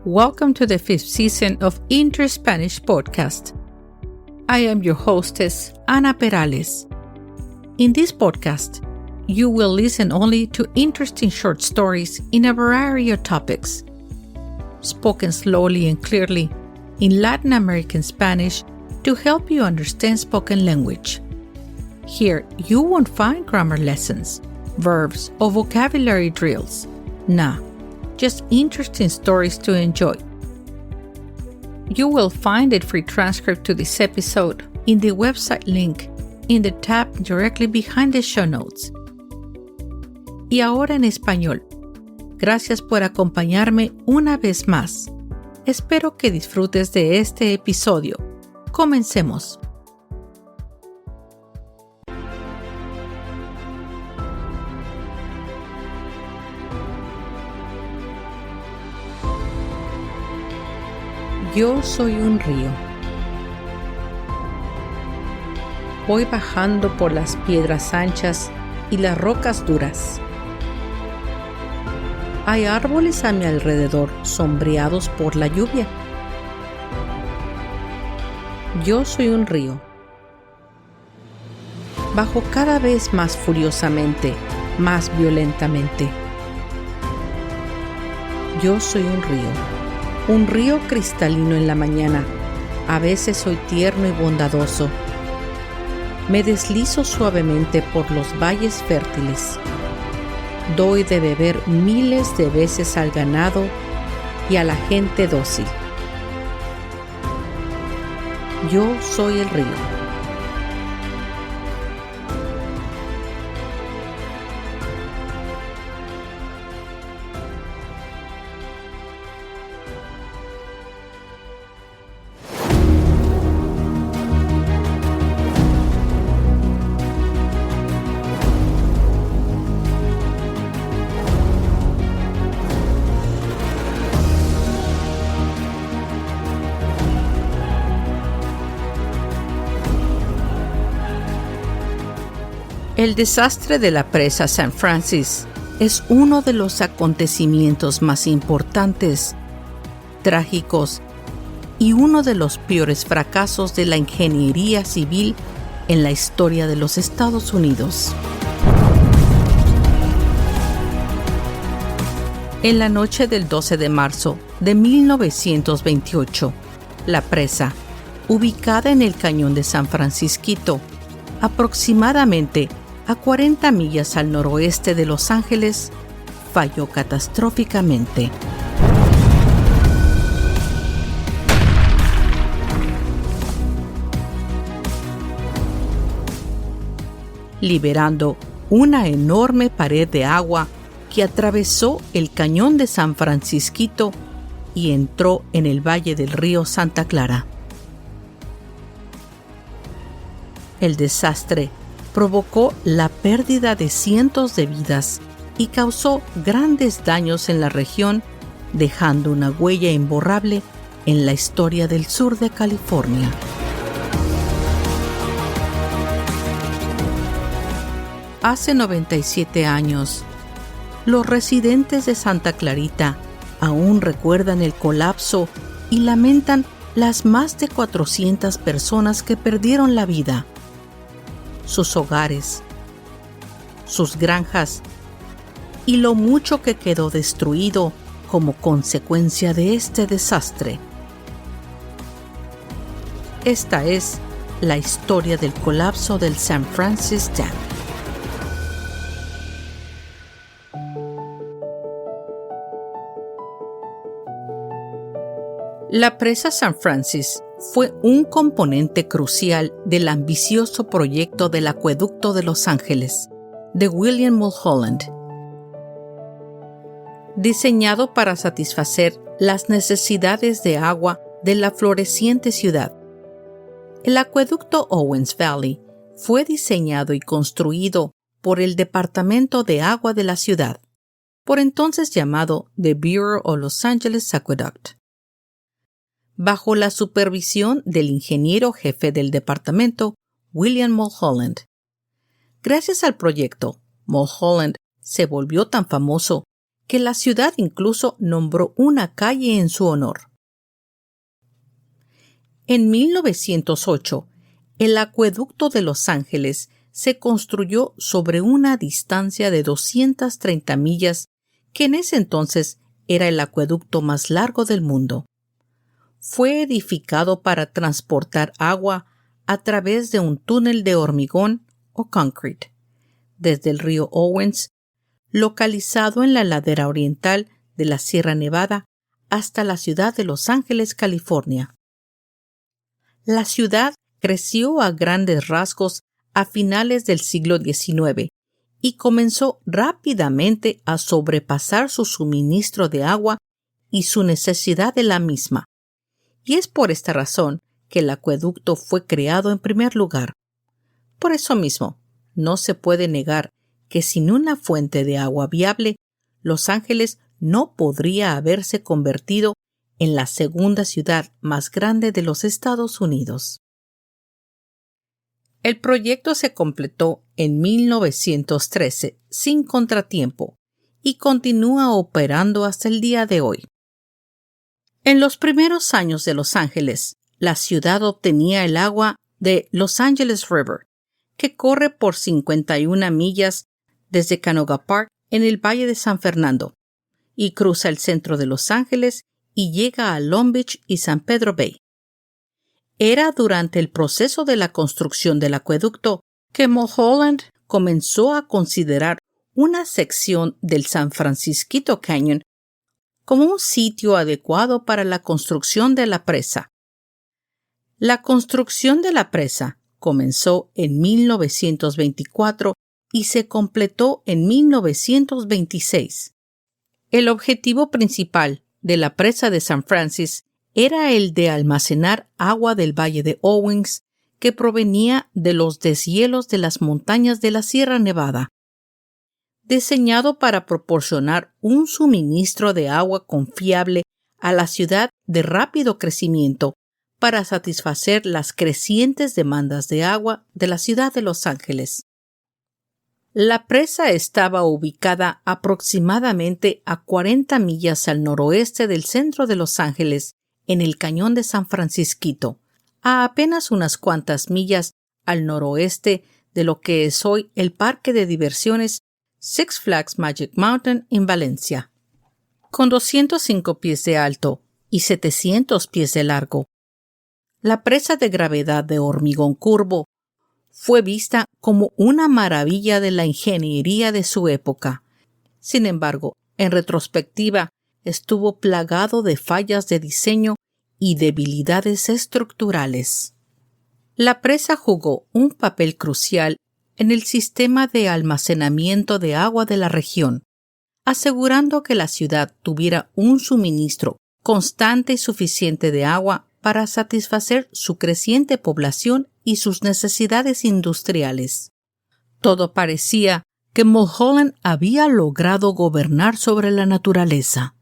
Welcome to the 5th season of Inter-Spanish Podcast. I am your hostess, Ana Perales. In this podcast, you will listen only to interesting short stories in a variety of topics, spoken slowly and clearly in Latin American Spanish to help you understand spoken language. Here, you won't find grammar lessons, verbs, or vocabulary drills. Nah, just interesting stories to enjoy. You will find a free transcript to this episode in the website link in the tab directly behind the show notes. Y ahora en español. Gracias por acompañarme una vez más. Espero que disfrutes de este episodio. Comencemos. Yo soy un río. Voy bajando por las piedras anchas y las rocas duras. Hay árboles a mi alrededor sombreados por la lluvia. Yo soy un río. Bajo cada vez más furiosamente, más violentamente. Yo soy un río cristalino en la mañana. A veces soy tierno y bondadoso. Me deslizo suavemente por los valles fértiles. Doy de beber miles de veces al ganado y a la gente dócil. Yo soy el río. El desastre de la presa San Francis es uno de los acontecimientos más importantes, trágicos y uno de los peores fracasos de la ingeniería civil en la historia de los Estados Unidos. En la noche del 12 de marzo de 1928, la presa, ubicada en el cañón de San Francisquito, aproximadamente a 40 millas al noroeste de Los Ángeles, falló catastróficamente. Liberando una enorme pared de agua que atravesó el cañón de San Francisquito y entró en el valle del río Santa Clara. El desastre provocó la pérdida de cientos de vidas y causó grandes daños en la región, dejando una huella imborrable en la historia del sur de California. Hace 97 años, los residentes de Santa Clarita aún recuerdan el colapso y lamentan las más de 400 personas que perdieron la vida, sus hogares, sus granjas y lo mucho que quedó destruido como consecuencia de este desastre. Esta es la historia del colapso del San Francis Dam. La presa San Francis fue un componente crucial del ambicioso proyecto del Acueducto de Los Ángeles, de William Mulholland. Diseñado para satisfacer las necesidades de agua de la floreciente ciudad, el Acueducto Owens Valley fue diseñado y construido por el Departamento de Agua de la ciudad, por entonces llamado The Bureau of Los Angeles Aqueduct, bajo la supervisión del ingeniero jefe del departamento, William Mulholland. Gracias al proyecto, Mulholland se volvió tan famoso que la ciudad incluso nombró una calle en su honor. En 1908, el acueducto de Los Ángeles se construyó sobre una distancia de 230 millas, que en ese entonces era el acueducto más largo del mundo. Fue edificado para transportar agua a través de un túnel de hormigón o concrete, desde el río Owens, localizado en la ladera oriental de la Sierra Nevada, hasta la ciudad de Los Ángeles, California. La ciudad creció a grandes rasgos a finales del siglo XIX y comenzó rápidamente a sobrepasar su suministro de agua y su necesidad de la misma. Y es por esta razón que el acueducto fue creado en primer lugar. Por eso mismo, no se puede negar que sin una fuente de agua viable, Los Ángeles no podría haberse convertido en la segunda ciudad más grande de los Estados Unidos. El proyecto se completó en 1913 sin contratiempo y continúa operando hasta el día de hoy. En los primeros años de Los Ángeles, la ciudad obtenía el agua de Los Angeles River, que corre por 51 millas desde Canoga Park en el Valle de San Fernando y cruza el centro de Los Ángeles y llega a Long Beach y San Pedro Bay. Era durante el proceso de la construcción del acueducto que Mulholland comenzó a considerar una sección del San Francisquito Canyon como un sitio adecuado para la construcción de la presa. La construcción de la presa comenzó en 1924 y se completó en 1926. El objetivo principal de la presa de San Francis era el de almacenar agua del Valle de Owens que provenía de los deshielos de las montañas de la Sierra Nevada. Diseñado para proporcionar un suministro de agua confiable a la ciudad de rápido crecimiento para satisfacer las crecientes demandas de agua de la ciudad de Los Ángeles. La presa estaba ubicada aproximadamente a 40 millas al noroeste del centro de Los Ángeles, en el cañón de San Francisquito, a apenas unas cuantas millas al noroeste de lo que es hoy el parque de diversiones Six Flags Magic Mountain en Valencia. Con 205 pies de alto y 700 pies de largo, la presa de gravedad de hormigón curvo fue vista como una maravilla de la ingeniería de su época. Sin embargo, en retrospectiva, estuvo plagado de fallas de diseño y debilidades estructurales. La presa jugó un papel crucial en el sistema de almacenamiento de agua de la región, asegurando que la ciudad tuviera un suministro constante y suficiente de agua para satisfacer su creciente población y sus necesidades industriales. Todo parecía que Mulholland había logrado gobernar sobre la naturaleza.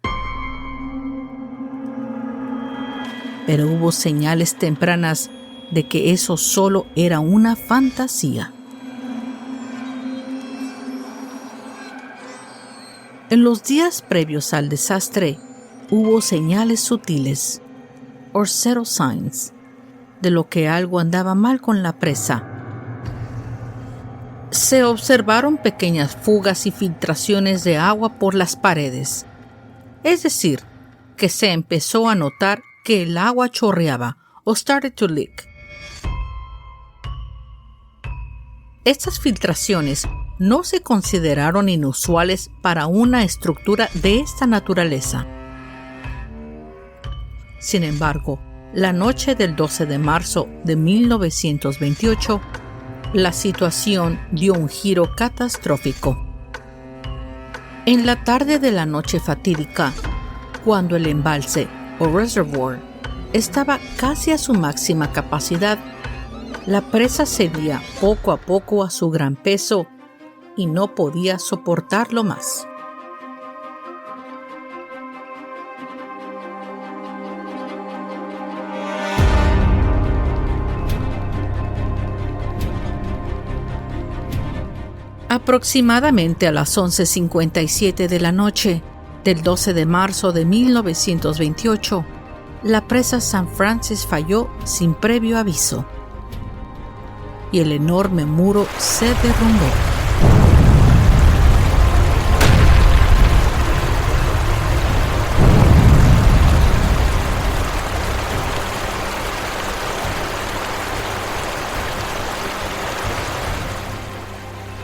Pero hubo señales tempranas de que eso solo era una fantasía. En los días previos al desastre, hubo señales sutiles, or subtle signs, de lo que algo andaba mal con la presa. Se observaron pequeñas fugas y filtraciones de agua por las paredes. Es decir, que se empezó a notar que el agua chorreaba o started to leak. Estas filtraciones no se consideraron inusuales para una estructura de esta naturaleza. Sin embargo, la noche del 12 de marzo de 1928, la situación dio un giro catastrófico. En la tarde de la noche fatídica, cuando el embalse o reservoir estaba casi a su máxima capacidad, la presa cedía poco a poco a su gran peso y no podía soportarlo más. Aproximadamente a las 11:57 de la noche, Del 12 de marzo de 1928, la presa San Francis falló sin previo aviso y el enorme muro se derrumbó.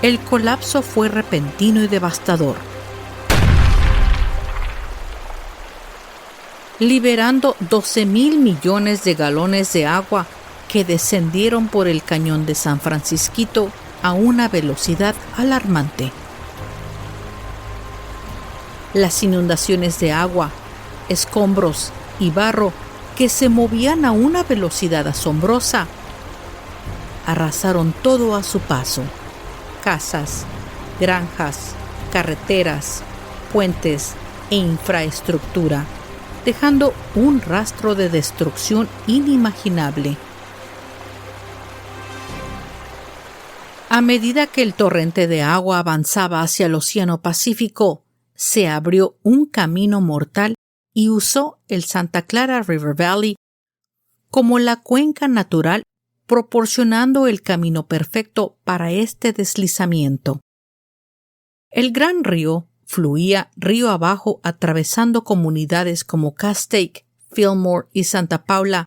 El colapso fue repentino y devastador, liberando 12,000 millones de galones de agua que descendieron por el cañón de San Francisquito a una velocidad alarmante. Las inundaciones de agua, escombros y barro que se movían a una velocidad asombrosa arrasaron todo a su paso: casas, granjas, carreteras, puentes e infraestructura, dejando un rastro de destrucción inimaginable. A medida que el torrente de agua avanzaba hacia el Océano Pacífico, se abrió un camino mortal y usó el Santa Clara River Valley como la cuenca natural, proporcionando el camino perfecto para este deslizamiento. El gran río fluía río abajo atravesando comunidades como Castaic, Fillmore y Santa Paula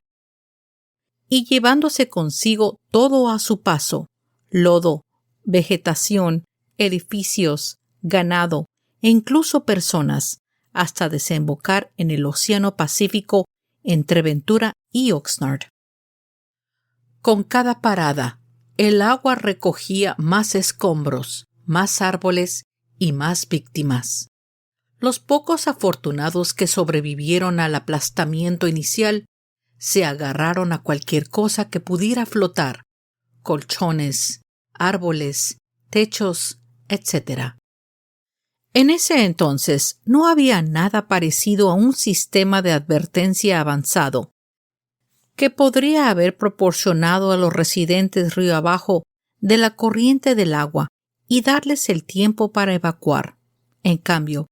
y llevándose consigo todo a su paso: lodo, vegetación, edificios, ganado e incluso personas, hasta desembocar en el Océano Pacífico entre Ventura y Oxnard. Con cada parada, el agua recogía más escombros, más árboles y más víctimas. Los pocos afortunados que sobrevivieron al aplastamiento inicial se agarraron a cualquier cosa que pudiera flotar: colchones, árboles, techos, etc. En ese entonces no había nada parecido a un sistema de advertencia avanzado que podría haber proporcionado a los residentes río abajo de la corriente del agua y darles el tiempo para evacuar. En cambio,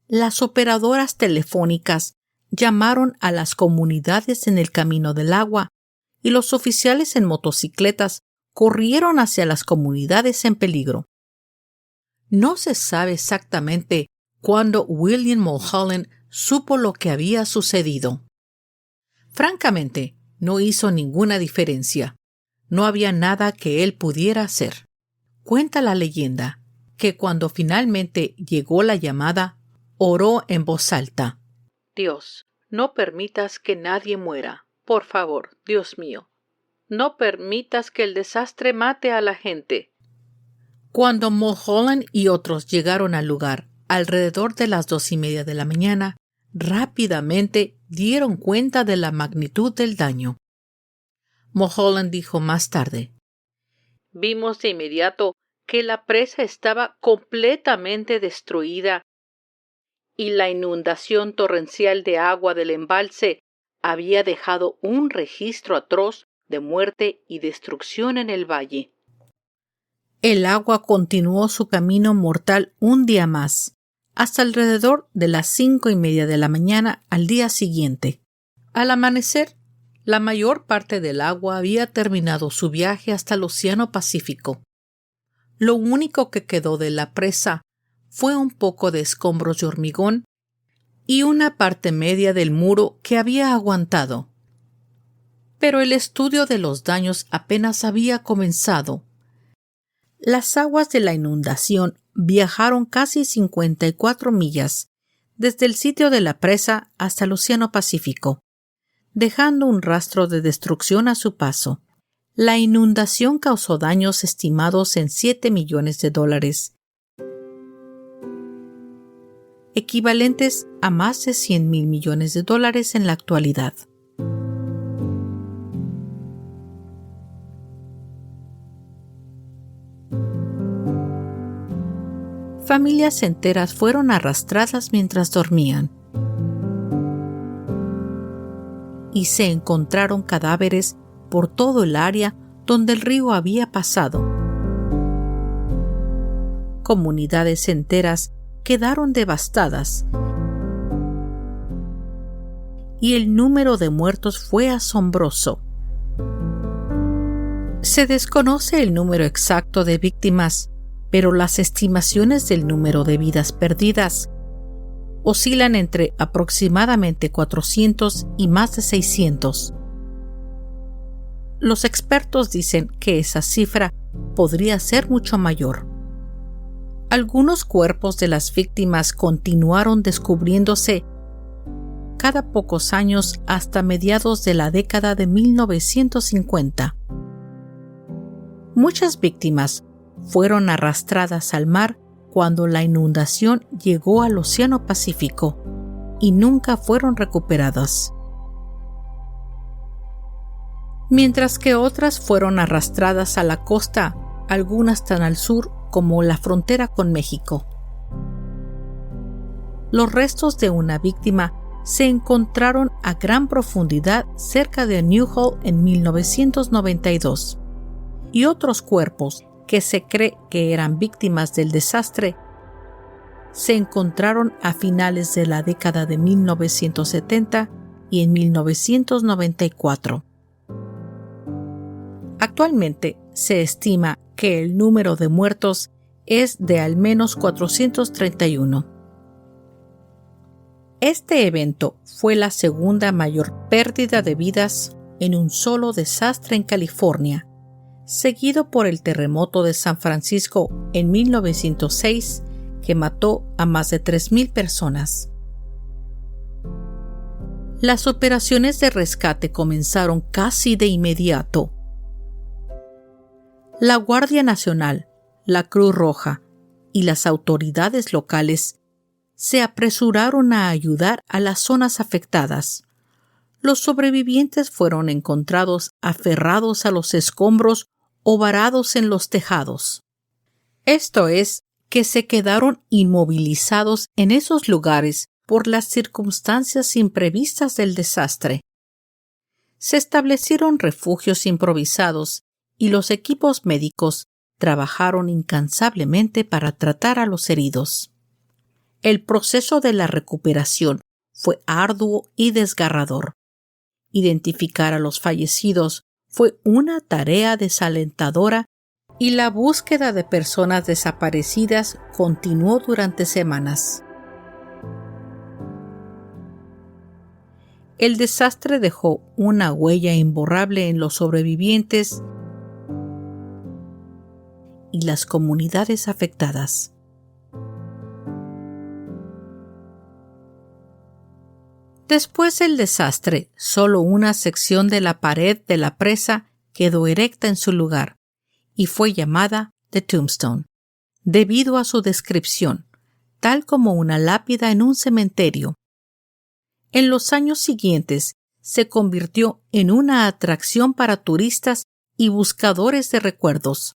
las operadoras telefónicas llamaron a las comunidades en el camino del agua y los oficiales en motocicletas corrieron hacia las comunidades en peligro. No se sabe exactamente cuándo William Mulholland supo lo que había sucedido. Francamente, no hizo ninguna diferencia. No había nada que él pudiera hacer. Cuenta la leyenda que cuando finalmente llegó la llamada, oró en voz alta: Dios, no permitas que nadie muera. Por favor, Dios mío, no permitas que el desastre mate a la gente. Cuando Mulholland y otros llegaron al lugar, alrededor de las 2:30 de la mañana, rápidamente dieron cuenta de la magnitud del daño. Mulholland dijo más tarde: Vimos de inmediato que la presa estaba completamente destruida y la inundación torrencial de agua del embalse había dejado un registro atroz de muerte y destrucción en el valle. El agua continuó su camino mortal un día más, hasta alrededor de las 5:30 de la mañana al día siguiente. Al amanecer, la mayor parte del agua había terminado su viaje hasta el Océano Pacífico. Lo único que quedó de la presa fue un poco de escombros de hormigón y una parte media del muro que había aguantado. Pero el estudio de los daños apenas había comenzado. Las aguas de la inundación viajaron casi 54 millas desde el sitio de la presa hasta el Océano Pacífico, dejando un rastro de destrucción a su paso. La inundación causó daños estimados en $7 millones, equivalentes a más de $100,000 millones en la actualidad. Familias enteras fueron arrastradas mientras dormían y se encontraron cadáveres por todo el área donde el río había pasado. Comunidades enteras quedaron devastadas y el número de muertos fue asombroso. Se desconoce el número exacto de víctimas, pero las estimaciones del número de vidas perdidas oscilan entre aproximadamente 400 y más de 600. Los expertos dicen que esa cifra podría ser mucho mayor. Algunos cuerpos de las víctimas continuaron descubriéndose cada pocos años hasta mediados de la década de 1950. Muchas víctimas fueron arrastradas al mar cuando la inundación llegó al Océano Pacífico y nunca fueron recuperadas, mientras que otras fueron arrastradas a la costa, algunas tan al sur como la frontera con México. Los restos de una víctima se encontraron a gran profundidad cerca de Newhall en 1992, y otros cuerpos que se cree que eran víctimas del desastre se encontraron a finales de la década de 1970 y en 1994. Actualmente se estima que el número de muertos es de al menos 431. Este evento fue la segunda mayor pérdida de vidas en un solo desastre en California, seguido por el terremoto de San Francisco en 1906, que mató a más de 3,000 personas. Las operaciones de rescate comenzaron casi de inmediato. La Guardia Nacional, la Cruz Roja y las autoridades locales se apresuraron a ayudar a las zonas afectadas. Los sobrevivientes fueron encontrados aferrados a los escombros o varados en los tejados. Esto es, que se quedaron inmovilizados en esos lugares por las circunstancias imprevistas del desastre. Se establecieron refugios improvisados y los equipos médicos trabajaron incansablemente para tratar a los heridos. El proceso de la recuperación fue arduo y desgarrador. Identificar a los fallecidos fue una tarea desalentadora y la búsqueda de personas desaparecidas continuó durante semanas. El desastre dejó una huella imborrable en los sobrevivientes y las comunidades afectadas. Después del desastre, solo una sección de la pared de la presa quedó erecta en su lugar y fue llamada The Tombstone, debido a su descripción, tal como una lápida en un cementerio. En los años siguientes, se convirtió en una atracción para turistas y buscadores de recuerdos.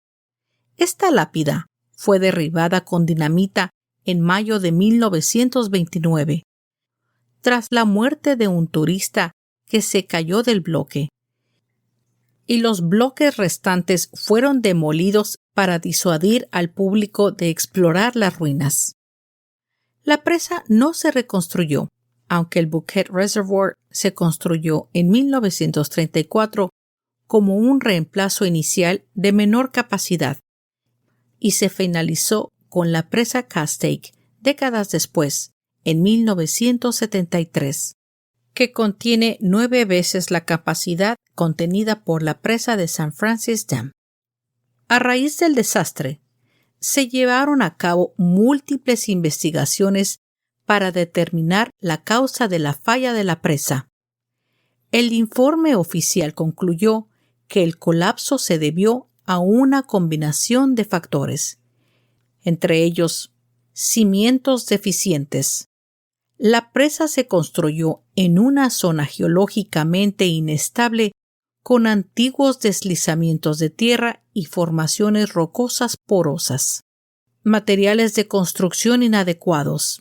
Esta lápida fue derribada con dinamita en mayo de 1929. Tras la muerte de un turista que se cayó del bloque, y los bloques restantes fueron demolidos para disuadir al público de explorar las ruinas. La presa no se reconstruyó, aunque el Buckhead Reservoir se construyó en 1934 como un reemplazo inicial de menor capacidad, y se finalizó con la presa Castaic décadas después, en 1973, que contiene 9 veces la capacidad contenida por la presa de San Francis Dam. A raíz del desastre, se llevaron a cabo múltiples investigaciones para determinar la causa de la falla de la presa. El informe oficial concluyó que el colapso se debió a una combinación de factores, entre ellos cimientos deficientes. La presa se construyó en una zona geológicamente inestable con antiguos deslizamientos de tierra y formaciones rocosas porosas. Materiales de construcción inadecuados.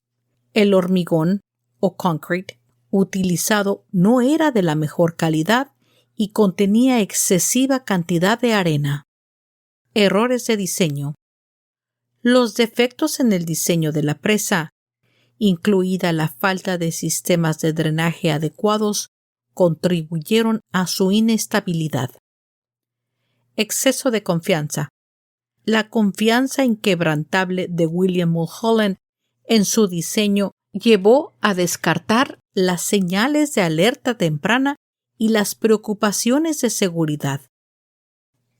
El hormigón, o concrete, utilizado no era de la mejor calidad y contenía excesiva cantidad de arena. Errores de diseño. Los defectos en el diseño de la presa, incluida la falta de sistemas de drenaje adecuados, contribuyeron a su inestabilidad. Exceso de confianza. La confianza inquebrantable de William Mulholland en su diseño llevó a descartar las señales de alerta temprana y las preocupaciones de seguridad.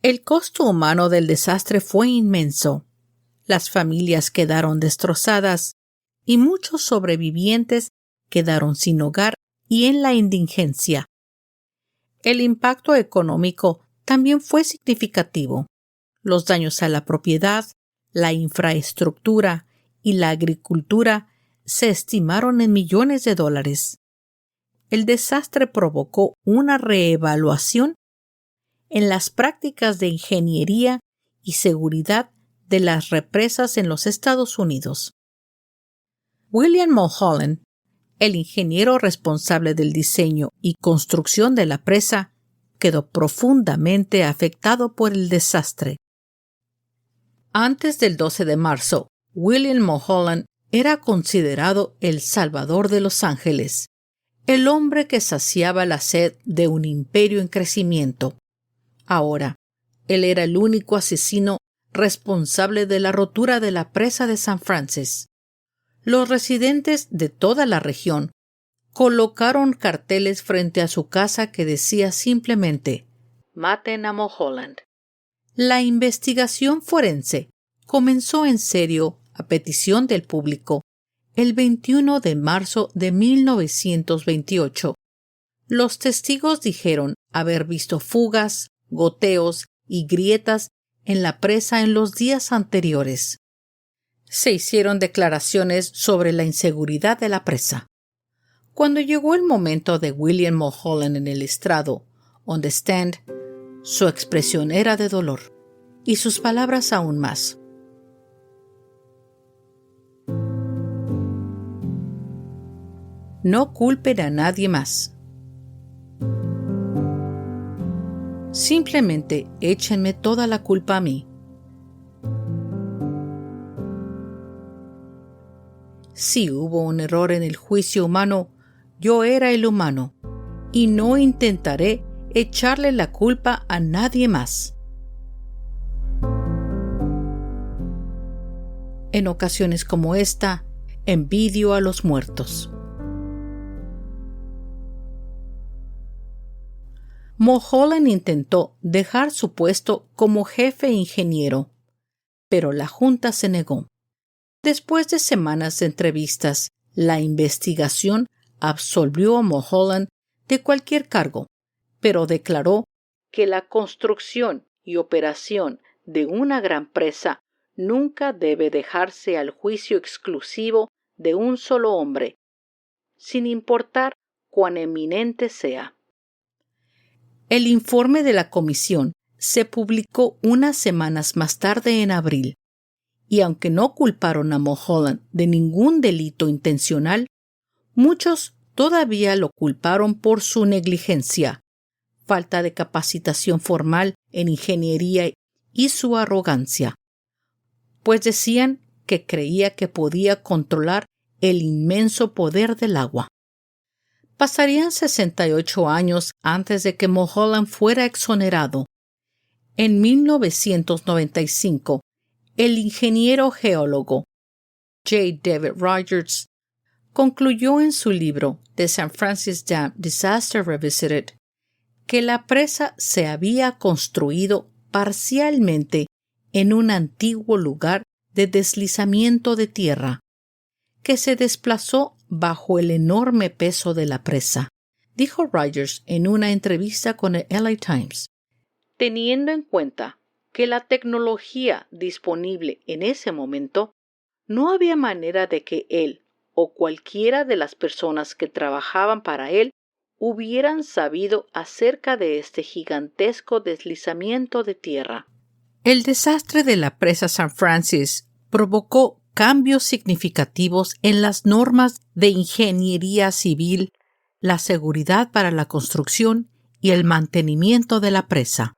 El costo humano del desastre fue inmenso. Las familias quedaron destrozadas y muchos sobrevivientes quedaron sin hogar y en la indigencia. El impacto económico también fue significativo. Los daños a la propiedad, la infraestructura y la agricultura se estimaron en millones de dólares. El desastre provocó una reevaluación en las prácticas de ingeniería y seguridad de las represas en los Estados Unidos. William Mulholland, el ingeniero responsable del diseño y construcción de la presa, quedó profundamente afectado por el desastre. Antes del 12 de marzo, William Mulholland era considerado el salvador de Los Ángeles, el hombre que saciaba la sed de un imperio en crecimiento. Ahora, él era el único asesino responsable de la rotura de la presa de San Francisco. Los residentes de toda la región colocaron carteles frente a su casa que decía simplemente «Maten a Mulholland». La investigación forense comenzó en serio a petición del público el 21 de marzo de 1928. Los testigos dijeron haber visto fugas, goteos y grietas en la presa en los días anteriores. Se hicieron declaraciones sobre la inseguridad de la presa. Cuando llegó el momento de William Mulholland en el estrado, on the stand, su expresión era de dolor, y sus palabras aún más. No culpen a nadie más. Simplemente échenme toda la culpa a mí. Si hubo un error en el juicio humano, yo era el humano, y no intentaré echarle la culpa a nadie más. En ocasiones como esta, envidio a los muertos. Mulholland intentó dejar su puesto como jefe ingeniero, pero la junta se negó. Después de semanas de entrevistas, la investigación absolvió a Mulholland de cualquier cargo, pero declaró que la construcción y operación de una gran presa nunca debe dejarse al juicio exclusivo de un solo hombre, sin importar cuán eminente sea. El informe de la comisión se publicó unas semanas más tarde en abril, y aunque no culparon a Mulholland de ningún delito intencional, muchos todavía lo culparon por su negligencia, falta de capacitación formal en ingeniería y su arrogancia, pues decían que creía que podía controlar el inmenso poder del agua. Pasarían 68 años antes de que Mulholland fuera exonerado. En 1995, el ingeniero geólogo J. David Rogers concluyó en su libro The San Francisco Dam Disaster Revisited que la presa se había construido parcialmente en un antiguo lugar de deslizamiento de tierra, que se desplazó bajo el enorme peso de la presa, dijo Rogers en una entrevista con el LA Times. Teniendo en cuenta que la tecnología disponible en ese momento, no había manera de que él o cualquiera de las personas que trabajaban para él hubieran sabido acerca de este gigantesco deslizamiento de tierra. El desastre de la presa San Francisco provocó cambios significativos en las normas de ingeniería civil, la seguridad para la construcción y el mantenimiento de la presa.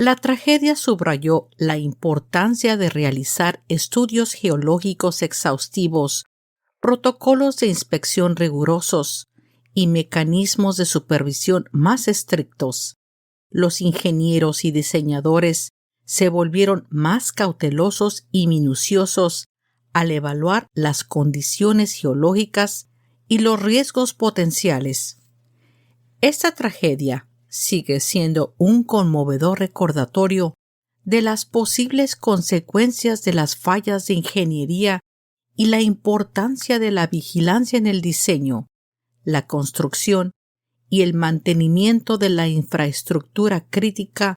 La tragedia subrayó la importancia de realizar estudios geológicos exhaustivos, protocolos de inspección rigurosos y mecanismos de supervisión más estrictos. Los ingenieros y diseñadores se volvieron más cautelosos y minuciosos al evaluar las condiciones geológicas y los riesgos potenciales. Esta tragedia sigue siendo un conmovedor recordatorio de las posibles consecuencias de las fallas de ingeniería y la importancia de la vigilancia en el diseño, la construcción y el mantenimiento de la infraestructura crítica,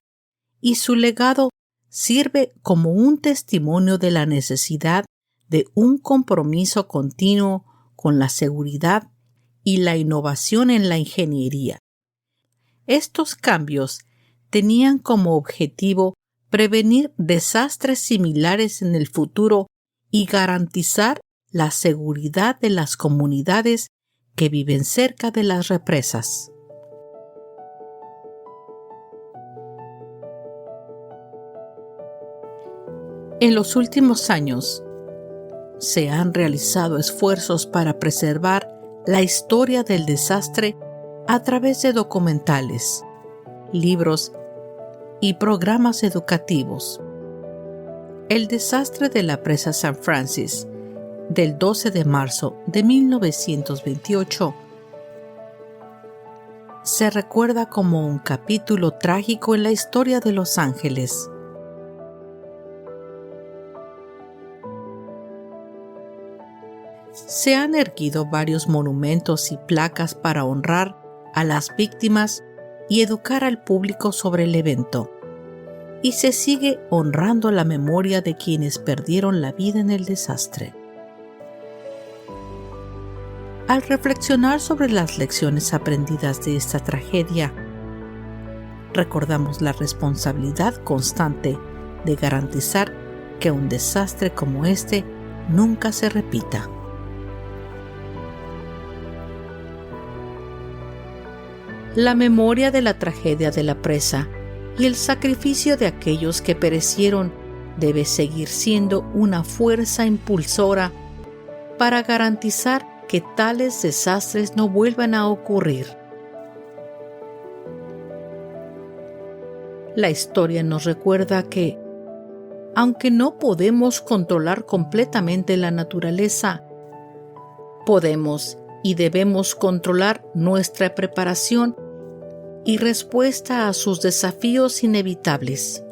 y su legado sirve como un testimonio de la necesidad de un compromiso continuo con la seguridad y la innovación en la ingeniería. Estos cambios tenían como objetivo prevenir desastres similares en el futuro y garantizar la seguridad de las comunidades que viven cerca de las represas. En los últimos años, se han realizado esfuerzos para preservar la historia del desastre a través de documentales, libros y programas educativos. El desastre de la presa San Francis del 12 de marzo de 1928 se recuerda como un capítulo trágico en la historia de Los Ángeles. Se han erguido varios monumentos y placas para honrar a las víctimas y educar al público sobre el evento, y se sigue honrando la memoria de quienes perdieron la vida en el desastre. Al reflexionar sobre las lecciones aprendidas de esta tragedia, recordamos la responsabilidad constante de garantizar que un desastre como este nunca se repita. La memoria de la tragedia de la presa y el sacrificio de aquellos que perecieron debe seguir siendo una fuerza impulsora para garantizar que tales desastres no vuelvan a ocurrir. La historia nos recuerda que, aunque no podemos controlar completamente la naturaleza, podemos y debemos controlar nuestra preparación y respuesta a sus desafíos inevitables.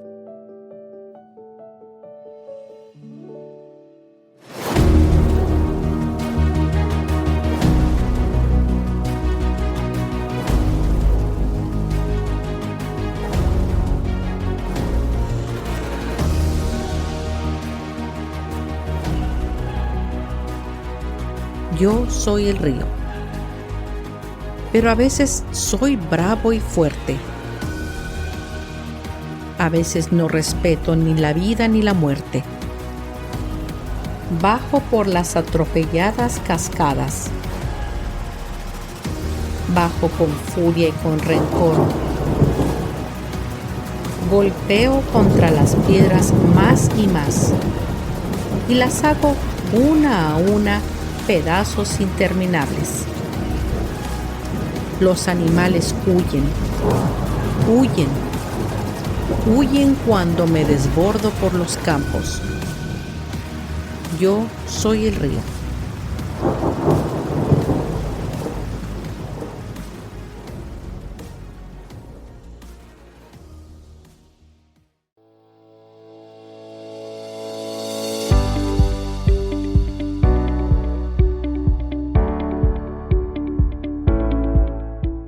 Yo soy el río, pero a veces soy bravo y fuerte. A veces no respeto ni la vida ni la muerte. Bajo por las atropelladas cascadas. Bajo con furia y con rencor. Golpeo contra las piedras más y más, y las hago una a una pedazos interminables. Los animales huyen cuando me desbordo por los campos. Yo soy el río.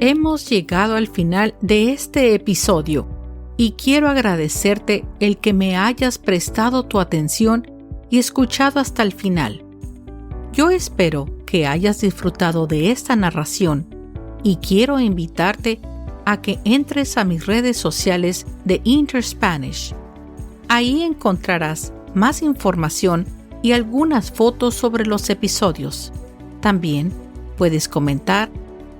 Hemos llegado al final de este episodio y quiero agradecerte el que me hayas prestado tu atención y escuchado hasta el final. Yo espero que hayas disfrutado de esta narración y quiero invitarte a que entres a mis redes sociales de InterSpanish. Ahí encontrarás más información y algunas fotos sobre los episodios. También puedes comentar,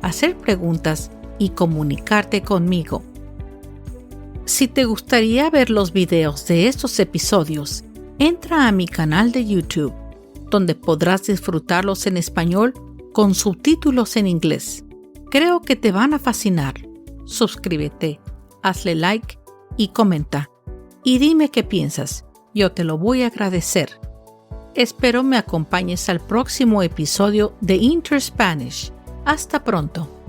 hacer preguntas y comunicarte conmigo. Si te gustaría ver los videos de estos episodios, entra a mi canal de YouTube, donde podrás disfrutarlos en español con subtítulos en inglés. Creo que te van a fascinar. Suscríbete, hazle like y comenta. Y dime qué piensas. Yo te lo voy a agradecer. Espero me acompañes al próximo episodio de InterSpanish. Hasta pronto.